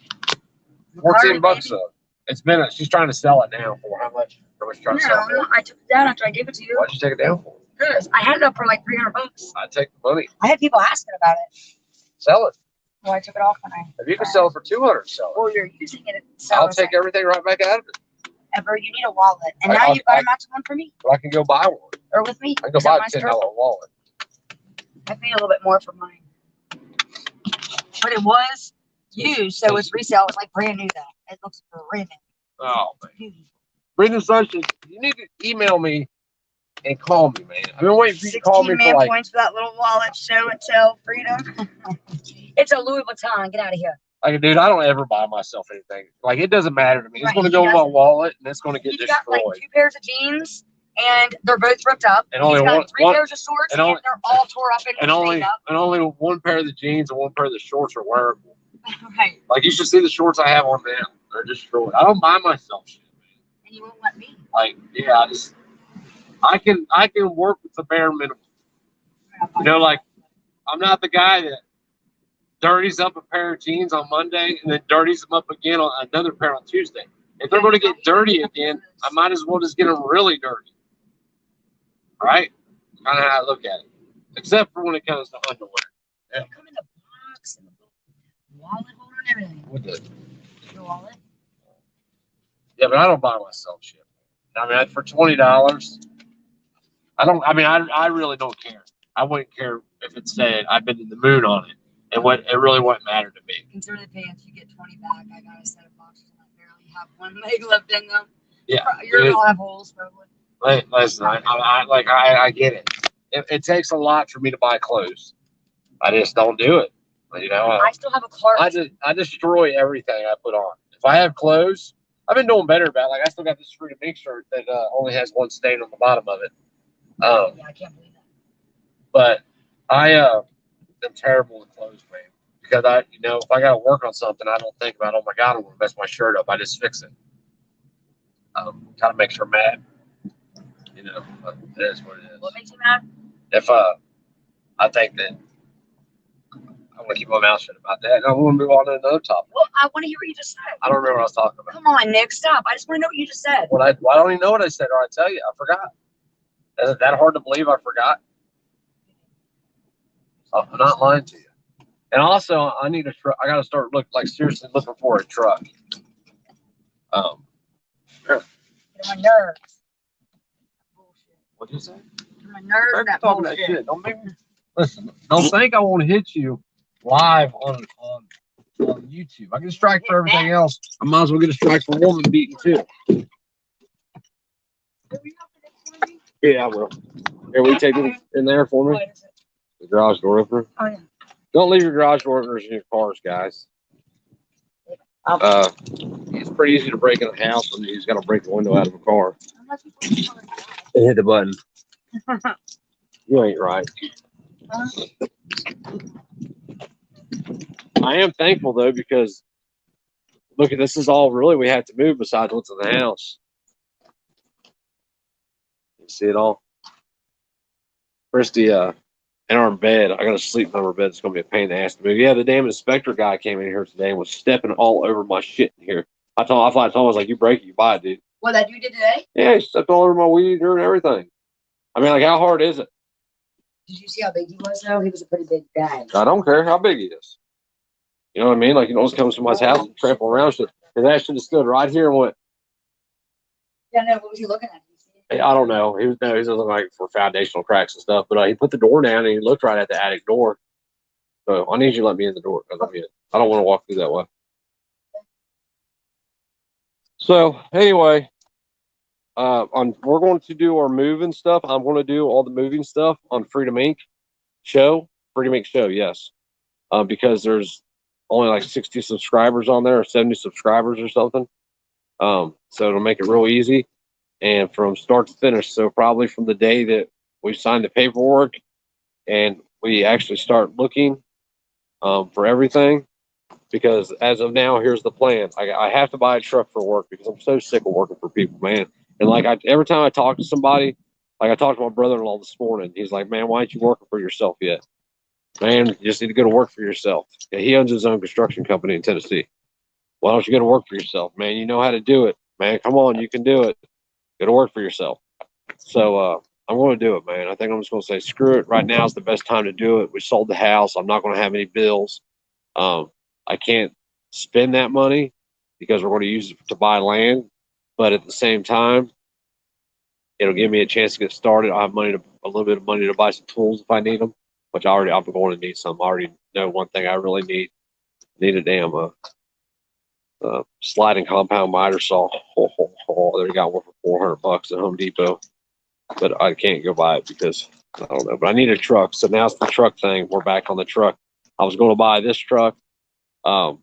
$14 though. It's been. She's trying to sell it now for how much? How much trying to sell it for? I took it down after I gave it to you. Why'd you take it down for? Because I had it up for like $300. I'd take the money. I had people asking about it. Sell it. Well, I took it off when I. If you can sell it for $200, sell it. Or you're using it. I'll take everything right back out of it. Ever, you need a wallet, and now you've got a matching one for me. But I can go buy one. Or with me. I can go buy a $10 wallet. I paid a little bit more for mine, but it was used, so it's resale. It's like brand new. That it looks brand new. Oh man. Brendan Sunshine, you need to email me and call me, man. I've been waiting for you to call me for like. Points for that little wallet. Show and tell, freedom. It's a Louis Vuitton. Get out of here. Like, dude, I don't ever buy myself anything. Like, it doesn't matter to me. It's going to go in my wallet, and it's going to get destroyed. Got like 2 pairs of jeans and they're both ripped up. And only He's got one- three one- pairs of shorts, and and, only- they're all tore up and stained up. and only one pair of the jeans and one pair of the shorts are wearable. Right. Like you should see the shorts I have on now. They're just short. I don't buy myself shit, man. And you won't let me. Like, yeah, I can work with the bare minimum. You know, like I'm not the guy that dirties up a pair of jeans on Monday and then dirties them up again on another pair on Tuesday. If they're going to get dirty again, I might as well just get them really dirty. Right? Kind of how I look at it. Except for when it comes to underwear. They come in the box and the wallet holder and everything. With the Your wallet? Yeah, but I don't buy myself shit. I mean, for $20, I don't. I mean, I really don't care. I wouldn't care if it said I've been in the mood on it. It really wouldn't matter to me. Consider the pants. You get 20 back. I got a set of boxers and I barely have one leg left in them. Yeah, Yours all have holes probably. Listen, I get it. It takes a lot for me to buy clothes. I just don't do it. You know, I still have a cart. I destroy everything I put on. If I have clothes, I've been doing better about it. Like I still got this Freedom Ink shirt that only has one stain on the bottom of it. Yeah, I can't believe that. But I am terrible with clothes, man. Because if I got to work on something, I don't think about, oh my God, I'm going to mess my shirt up. I just fix it. Kind of makes her mad. You know, but it is what it is. What makes you mad? If I think that I'm going to keep my mouth shut about that. And I'm going to move on to another topic. Well, I want to hear what you just said. I don't remember what I was talking about. Come on, Nick, stop. I just want to know what you just said. Well, I don't even know what I said, or I tell you, I forgot. Is it that hard to believe I forgot? I'm not lying to you. And also, I need a truck. I got to start seriously looking for a truck. Get on my nerves. Bullshit. What'd you say? Get on my nerves. Start That talking bullshit. that shit. Don't make me listen. Don't think I won't hit you live on YouTube. I get a strike for everything else. I might as well get a strike for woman beating too. Yeah, I will. Here, will you take it in there for me? What is it? The garage door opener. Oh, yeah. Don't leave your garage door openers in your cars, guys. It's pretty easy to break in a house when you just got to break the window out of a car. And hit the button. You ain't right. I am thankful though, because look, this is all really we have to move besides what's in the house. You see it all? Christy, in our bed, I got to sleep in our bed. It's gonna be a pain in the ass to move. Yeah, the damn inspector guy came in here today and was stepping all over my shit in here. I told him, I was like, you break it, you buy it, dude. What, that you did today? Yeah, he stepped all over my weed and everything. I mean, like, how hard is it? Did you see how big he was, though? He was a pretty big guy. I don't care how big he is. You know what I mean? Like, you don't just come to somebody's house and trample around shit. Because that should have stood right here and went. Yeah, no, what was he looking at? I don't know. He was looking like for foundational cracks and stuff. But he put the door down and he looked right at the attic door. So I need you to let me in the door. I don't want to walk through that way. So anyway, we're going to do our moving stuff. I'm going to do all the moving stuff on Freedom Ink Show. Freedom Ink Show, yes. Because there's only like 60 subscribers on there, or 70 subscribers or something. So it'll make it real easy. And from start to finish, so probably from the day that we sign the paperwork and we actually start looking for everything, because as of now, here's the plan. I have to buy a truck for work because I'm so sick of working for people, man. And like every time I talk to somebody, like I talked to my brother-in-law this morning, he's like, man, why aren't you working for yourself yet? Man, you just need to go to work for yourself. Yeah, he owns his own construction company in Tennessee. Why don't you go to work for yourself, man? You know how to do it, man. Come on, you can do it. Go to work for yourself. So I'm going to do it, man. I think I'm just going to say, screw it. Right now is the best time to do it. We sold the house. I'm not going to have any bills. I can't spend that money because we're going to use it to buy land. But at the same time, it'll give me a chance to get started. I have a little bit of money to buy some tools if I need them, which I'm going to need some. I already know one thing I really need. Need a damn sliding compound miter saw. They got one for $400 at Home Depot, but I can't go buy it because I don't know. But I need a truck, so now it's the truck thing. We're back on the truck. I was going to buy this truck. I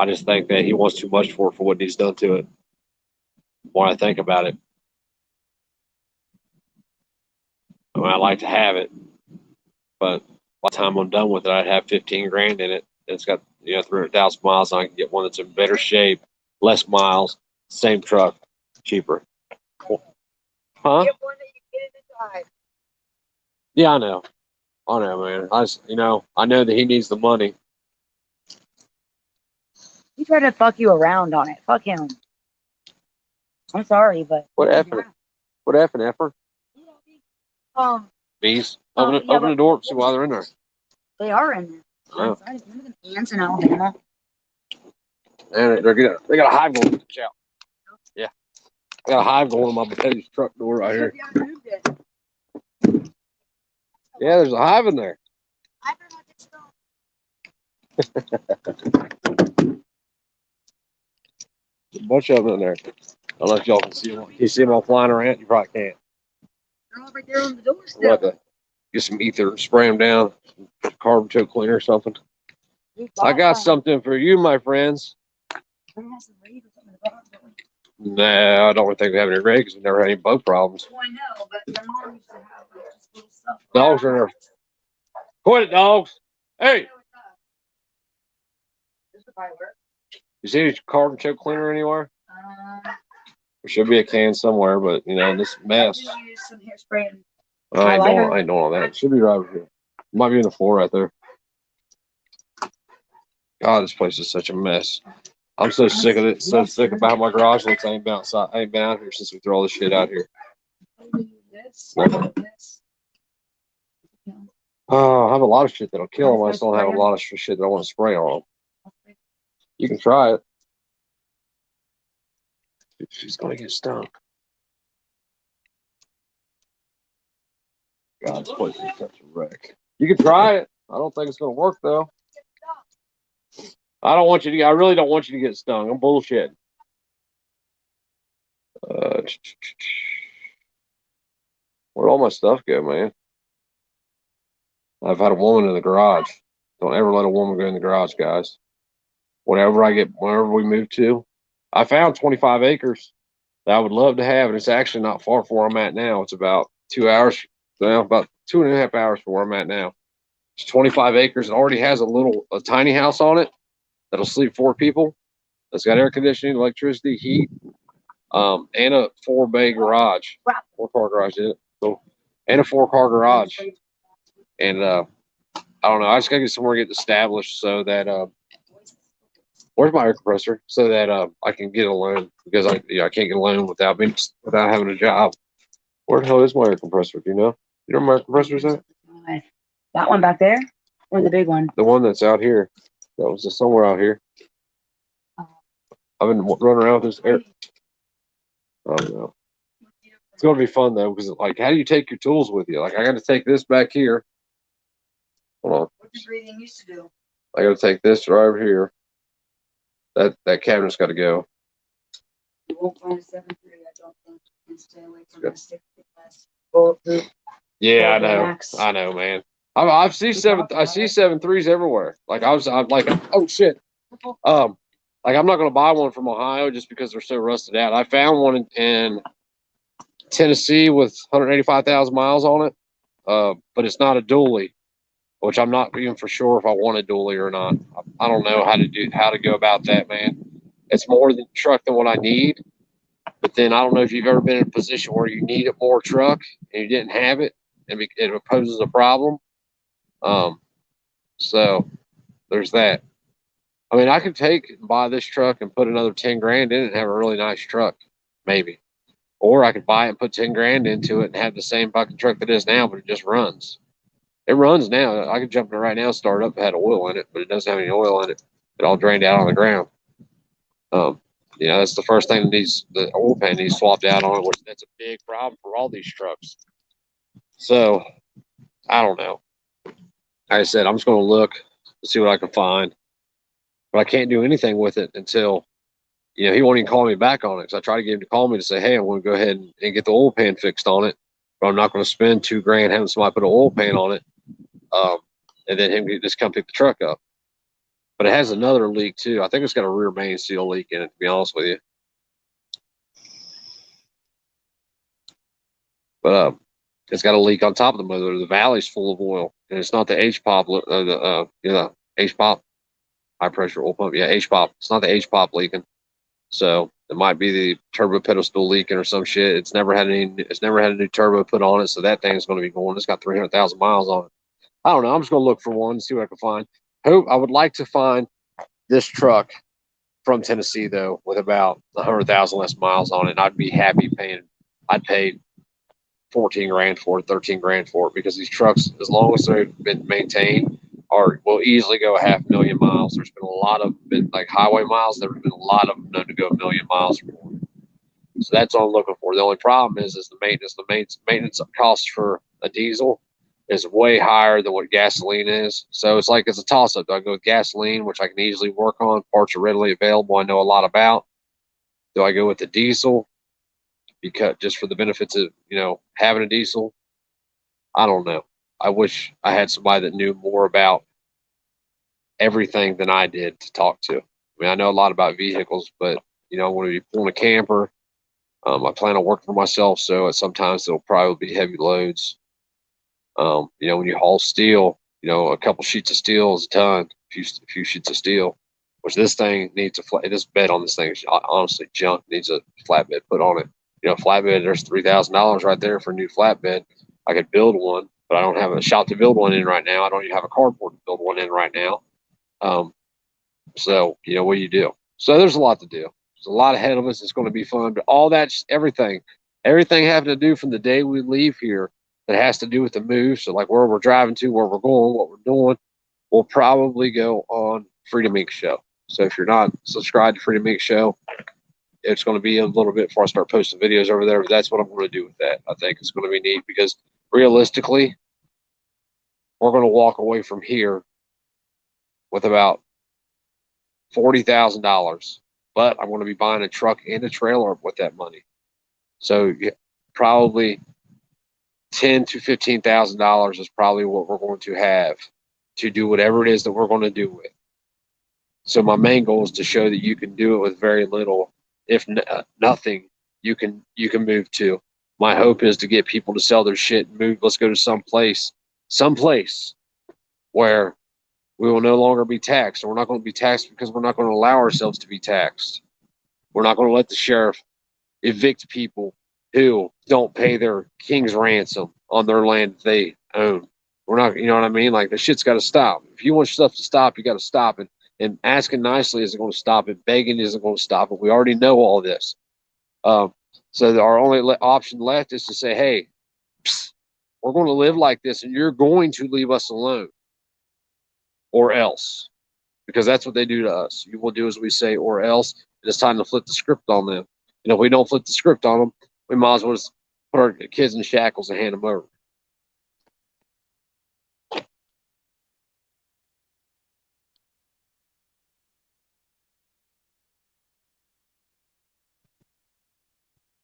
just think that he wants too much for what he's done to it. When I think about it, I mean, I'd like to have it, but by the time I'm done with it, I'd have 15 grand in it. It's got 300,000 miles. And I can get one that's in better shape, less miles, same truck, cheaper. Huh? Get one that you get in the drive. Yeah, I know, man. I know that he needs the money. He tried to fuck you around on it. Fuck him. I'm sorry, but What effing effort? um, Bees. yeah, Open the door. See why they're in there. they are in there. Oh. Remember the ants in Alabama? And they got a hive going. Watch out. Yeah. I got a hive going on my buddy's truck door right here. Yeah, there's a hive in there. A bunch of them in there. Unless y'all can see them. Can you see them all flying around? You probably can't. They're all right there on the door still. We'll have to get some ether and spray them down. Carbon choke cleaner or something. I got something for you, my friends. No, I don't think we have any raid because we never had any bug problems. Well, I know, but their mom used to have just little stuff. Dogs are in there. Quit it, dogs. Hey. You see any carbon choke cleaner anywhere? There should be a can somewhere, but this mess. Use some hairspray and I ain't doing all that. It should be right over here. It might be on the floor right there. God, this place is such a mess. I'm so sick of it. So sick about my garage looks. I ain't been outside. I ain't been out here since we threw all this shit out here. Oh, I have a lot of shit that'll kill them. I just don't have a lot of shit that I want to spray on them. You can try it. She's gonna get stung. God, this place is such a wreck. You can try it. I don't think it's gonna work though. I really don't want you to get stung. I'm bullshitting. Where'd all my stuff go, man? I've had a woman in the garage. Don't ever let a woman go in the garage, guys. Whenever we move to, I found 25 acres that I would love to have, and it's actually not far from where I'm at now. It's about 2 hours, about 2.5 hours from where I'm at now. It's 25 acres. It already has a tiny house on it that'll sleep 4 people. It's got air conditioning, electricity, heat, and a 4-bay garage. 4-car garage, isn't it? So, and a 4-car garage. And I don't know. I just gotta get somewhere to get established so that where's my air compressor? So that I can get a loan because I can't get a loan without having a job. Where the hell is my air compressor? Do you know? You know where my air compressor is at? That one back there, or the big one? The one that's out here. That was just somewhere out here. I've been running around with this air. I don't know. It's gonna be fun though, because how do you take your tools with you? I got to take this back here. Hold on. What does breathing used to do? I got to take this right over here. That cabinet's got to go. You won't find a 7.3, I don't think. And stay away from the 6.5 bulletproof. Yeah, I know, man. I see 7.3s everywhere. I'm like, oh shit. I'm not gonna buy one from Ohio just because they're so rusted out. I found one in Tennessee with 185,000 miles on it, but it's not a dually, which I'm not even for sure if I want a dually or not. I don't know how to go about that, man. It's more than truck than what I need, but then I don't know if you've ever been in a position where you needed more truck and you didn't have it, and it poses a problem. So there's that. I mean, I could buy this truck and put another 10 grand in it and have a really nice truck, maybe. Or I could buy it and put 10 grand into it and have the same fucking truck that it is now, but it just runs. It runs now. I could jump in it right now, start up, it had oil in it, but it doesn't have any oil in it. It all drained out on the ground. That's the first thing that the oil pan needs swapped out on it, which that's a big problem for all these trucks. So, I don't know. Like I said, I'm just going to look to see what I can find. But I can't do anything with it until, he won't even call me back on it. Because I try to get him to call me to say, hey, I want to go ahead and get the oil pan fixed on it. But I'm not going to spend $2 grand having somebody put an oil pan on it. And then him just come pick the truck up. But it has another leak too. I think it's got a rear main seal leak in it, to be honest with you. But It's got a leak on top of the motor. The valley's full of oil, and it's not the H pop. H pop, high pressure oil pump. Yeah, H pop. It's not the H pop leaking. So it might be the turbo pedestal leaking or some shit. It's never had any. It's never had a new turbo put on it, so that thing's going to be going. It's got 300,000 miles on it. I don't know. I'm just going to look for one, see what I can find. Hope I would like to find this truck from Tennessee though, with about 100,000 less miles on it. And I'd be happy paying. I'd pay 14 grand for it, 13 grand for it, because these trucks, as long as they've been maintained, will easily go 500,000 miles. There's been a lot of like highway miles. There's been a lot of them known to go 1,000,000 miles or more. So that's what I'm looking for. The only problem is the maintenance. The maintenance cost for a diesel is way higher than what gasoline is. So it's a toss up. Do I go with gasoline, which I can easily work on? Parts are readily available. I know a lot about. Do I go with the diesel? Because just for the benefits of having a diesel, I don't know. I wish I had somebody that knew more about everything than I did to talk to. I mean, I know a lot about vehicles, but I want to be pulling a camper. I plan on working for myself, so sometimes it'll probably be heavy loads. When you haul steel, a couple sheets of steel is a ton. A few sheets of steel, which this thing needs this bed on this thing is honestly junk. Needs a flatbed put on it. Flatbed, there's $3,000 right there for a new flatbed. I could build one, but I don't have a shop to build one in right now. I don't even have a carport to build one in right now. So what do you do? So there's a lot to do. There's a lot ahead of us. It's going to be fun, but all that, everything having to do from the day we leave here that has to do with the move. So like where we're driving to, where we're going, what we're doing, will probably go on Freedom Inc. Show. So if you're not subscribed to Freedom Inc. Show, it's going to be a little bit before I start posting videos over there, but that's what I'm going to do with that. I think it's going to be neat because realistically, we're going to walk away from here with about $40,000, but I'm going to be buying a truck and a trailer with that money. So probably $10,000 to $15,000 is probably what we're going to have to do whatever it is that we're going to do with. So my main goal is to show that you can do it with very little, if nothing. You can move to. My hope is to get people to sell their shit and move. Let's go to some place where we will no longer be taxed. And we're not going to be taxed because we're not going to allow ourselves to be taxed. We're not going to let the sheriff evict people who don't pay their king's ransom on their land that they own. We're not, you know what I mean? Like, the shit's got to stop. If you want stuff to stop, you got to stop it. And asking nicely isn't going to stop it. Begging isn't going to stop it. We already know all this. So our only option left is to say, hey, we're going to live like this, and you're going to leave us alone, or else, because that's what they do to us. You will do as we say, or else. It's time to flip the script on them. And if we don't flip the script on them, we might as well just put our kids in shackles and hand them over.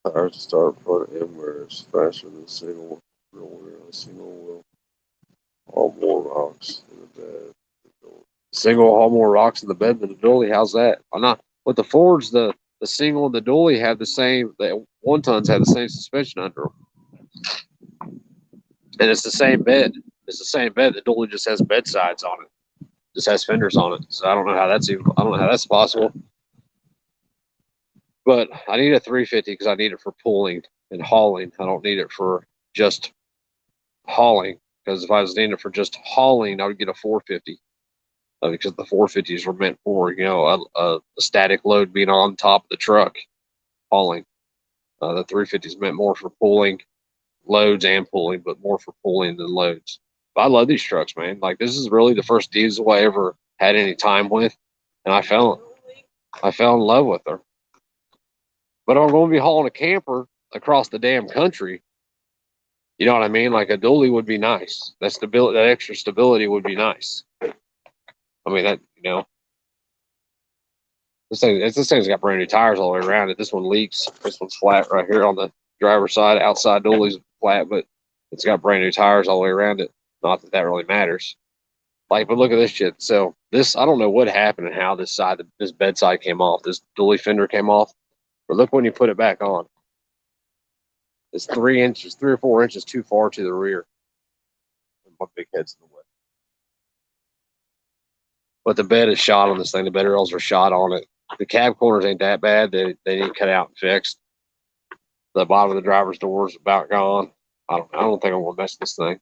Power to start front end where it's faster than single will haul more rocks in the bed. Single haul more rocks in the bed than the dually. How's that? I'm not with the Fords. The single and the dually have the same. The 1-tons have the same suspension under them, and it's the same bed. It's the same bed. The dually just has bed sides on it. Just has fenders on it. So I don't know how that's possible. But I need a 350 because I need it for pulling and hauling. I don't need it for just hauling, because if I was needing it for just hauling, I would get a 450. Because the 450s were meant for, a static load being on top of the truck, hauling. The 350s meant more for pulling loads and pulling, but more for pulling than loads. But I love these trucks, man. Like, this is really the first diesel I ever had any time with, and I fell in love with her. But I'm going to be hauling a camper across the damn country. You know what I mean? Like, a dually would be nice. That extra stability would be nice. I mean, this thing's got brand new tires all the way around it. This one leaks. This one's flat right here on the driver's side. Outside dually's flat, but it's got brand new tires all the way around it. Not that really matters. Like, but look at this shit. So this, I don't know what happened and how this bedside came off. This dually fender came off. But look when you put it back on. It's 3 inches, 3 or 4 inches too far to the rear. My big head's in the way. But the bed is shot on this thing. The bed rails are shot on it. The cab corners ain't that bad. They need cut out and fixed. The bottom of the driver's door is about gone. I don't think I'm gonna mess this thing.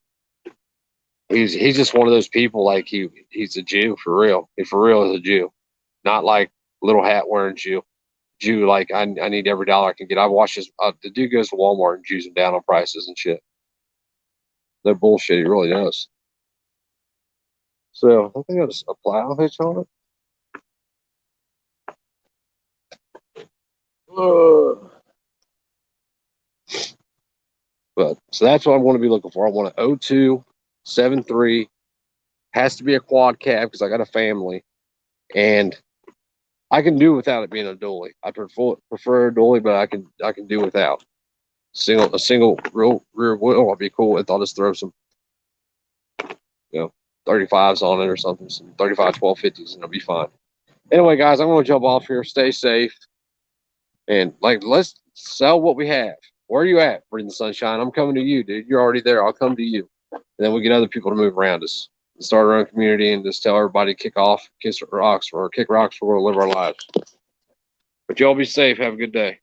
He's just one of those people, like he's a Jew for real. He for real is a Jew, not like little hat wearing Jew. Jew, like I need every dollar I can get. I watch this. The dude goes to Walmart and Jews them down on prices and shit. They're bullshit. He really does. So I think I'll just apply a hitch on it. But so that's what I'm going to be looking for. I want an 02 7.3. Has to be a quad cab because I got a family, and I can do without it being a dually. I prefer a dually, but I can do without a single rear wheel. Would be cool. I'll just throw some 35s on it or something, some 35 1250s, and it'll be fine. Anyway, guys, I'm going to jump off here. Stay safe, and let's sell what we have. Where are you at, Breathing the Sunshine? I'm coming to you, dude. You're already there. I'll come to you, and then we get other people to move around us. Start our own community and just tell everybody kick rocks, or kick rocks. We're going to live our lives. But y'all be safe. Have a good day.